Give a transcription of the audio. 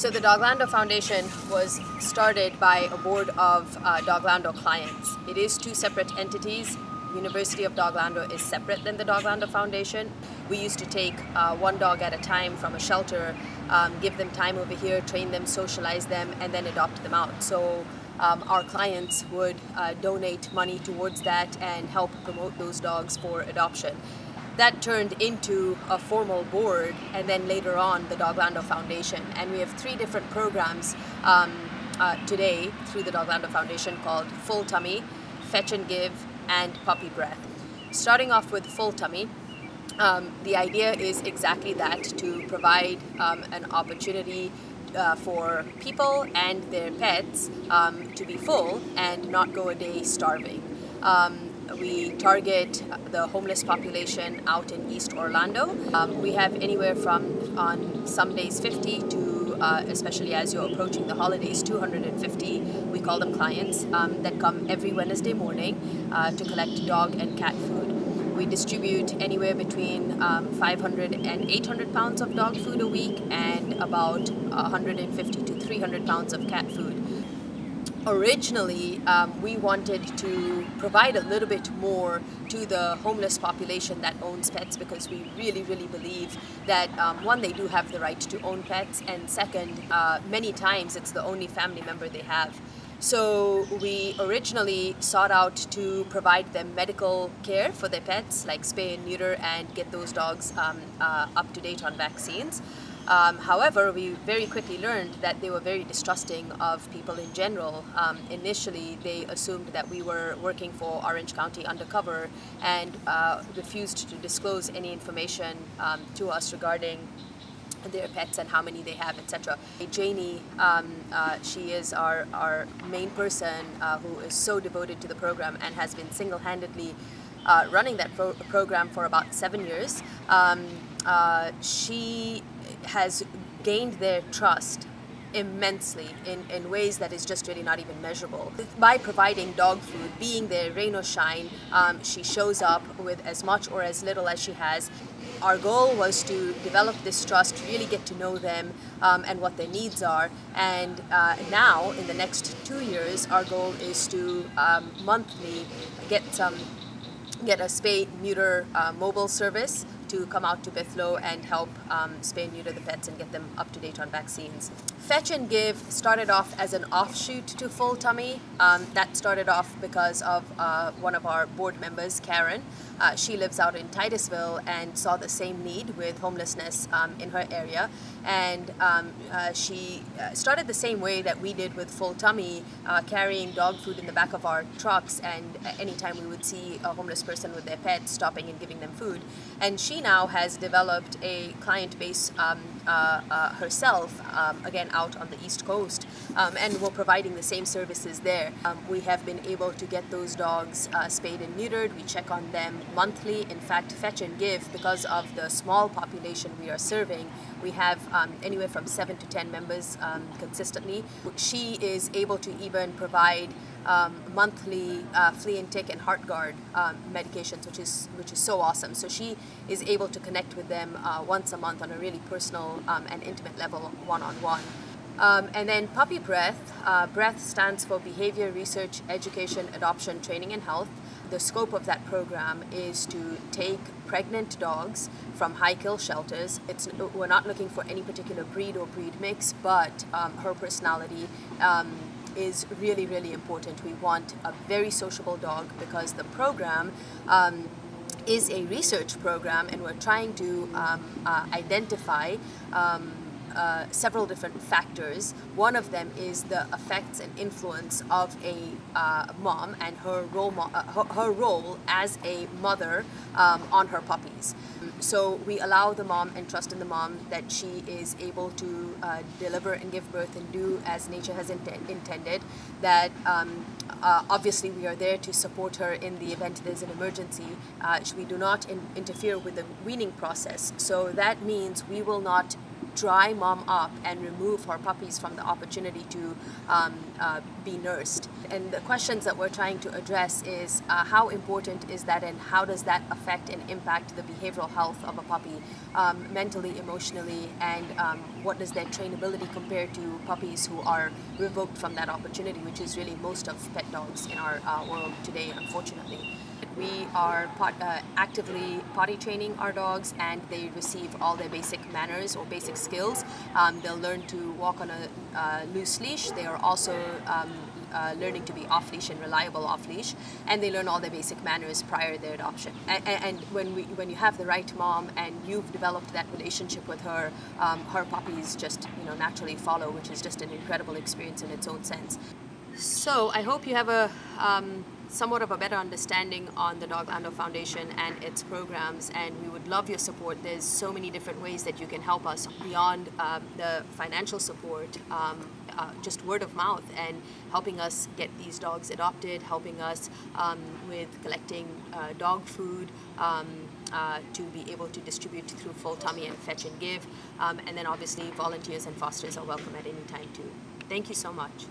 So the Doglando Foundation was started by a board of Doglando clients. It is two separate entities. University of Doglando is separate than the Doglando Foundation. We used to take one dog at a time from a shelter, give them time over here, train them, socialize them, and then adopt them out. So our clients would donate money towards that and help promote those dogs for adoption. That turned into a formal board, and then later on the Doglando Foundation. And we have three different programs today through the Doglando Foundation called Full Tummy, Fetch and Give, and Puppy Breath. Starting off with Full Tummy, the idea is exactly that, to provide an opportunity for people and their pets to be full and not go a day starving. We target the homeless population out in East Orlando. We have anywhere from, on some days, 50 to, especially as you're approaching the holidays, 250, we call them clients, that come every Wednesday morning to collect dog and cat food. We distribute anywhere between 500 and 800 pounds of dog food a week and about 150 to 300 pounds of cat food. Originally, we wanted to provide a little bit more to the homeless population that owns pets, because we really believe that one, they do have the right to own pets, and second, many times it's the only family member they have. So we originally sought out to provide them medical care for their pets, like spay and neuter, and get those dogs up to date on vaccines. However, we very quickly learned that they were very distrusting of people in general. Initially, they assumed that we were working for Orange County undercover and refused to disclose any information to us regarding their pets and how many they have, etc. Janie, she is our main person who is so devoted to the program and has been single-handedly running that program for about 7 years. She has gained their trust immensely in ways that is just really not even measurable. By providing dog food, being there, rain or shine, she shows up with as much or as little as she has. Our goal was to develop this trust, really get to know them and what their needs are. And now, in the next 2 years, our goal is to monthly get a spay-neuter mobile service to come out to Bithlo and help spay and neuter the pets and get them up to date on vaccines. Fetch and Give started off as an offshoot to Full Tummy. That started off because of one of our board members, Karen. She lives out in Titusville and saw the same need with homelessness in her area. And she started the same way that we did with Full Tummy, carrying dog food in the back of our trucks, and anytime we would see a homeless person with their pet, stopping and giving them food. And she now has developed a client base herself, again out on the East Coast, and we're providing the same services there. We have been able to get those dogs spayed and neutered. We check on them monthly. In fact, Fetch and Give, because of the small population we are serving, we have anywhere from 7 to 10 members consistently. She is able to even provide monthly flea and tick and heart guard medications, which is so awesome. So she is able to connect with them once a month on a really personal and intimate level, one-on-one. And then Puppy Breath. BREATH stands for Behavior, Research, Education, Adoption, Training and Health. The scope of that program is to take pregnant dogs from high-kill shelters. We're not looking for any particular breed or breed mix, but her personality is really important. We want a very sociable dog, because the program is a research program, and we're trying to identify several different factors. One of them is the effects and influence of a mom and her role as a mother on her puppies. So we allow the mom and trust in the mom that she is able to deliver and give birth and do as nature has intended. That obviously we are there to support her in the event there's an emergency. We do not interfere with the weaning process. So that means we will not dry mom up and remove her puppies from the opportunity to be nursed. And the questions that we're trying to address is how important is that, and how does that affect and impact the behavioral health of a puppy, mentally, emotionally, and what does their trainability compare to puppies who are revoked from that opportunity, which is really most of pet dogs in our world today, unfortunately. We are actively potty training our dogs, and they receive all their basic manners or basic skills. They'll learn to walk on a loose leash. They are also learning to be off-leash and reliable off-leash, and they learn all their basic manners prior to their adoption. And when you have the right mom and you've developed that relationship with her, her puppies just naturally follow, which is just an incredible experience in its own sense. So I hope you have a somewhat of a better understanding on the Doglando Foundation and its programs, and we would love your support. There's so many different ways that you can help us beyond the financial support, just word of mouth and helping us get these dogs adopted, helping us with collecting dog food to be able to distribute through Full Tummy and Fetch and Give, and then obviously volunteers and fosters are welcome at any time too. Thank you so much.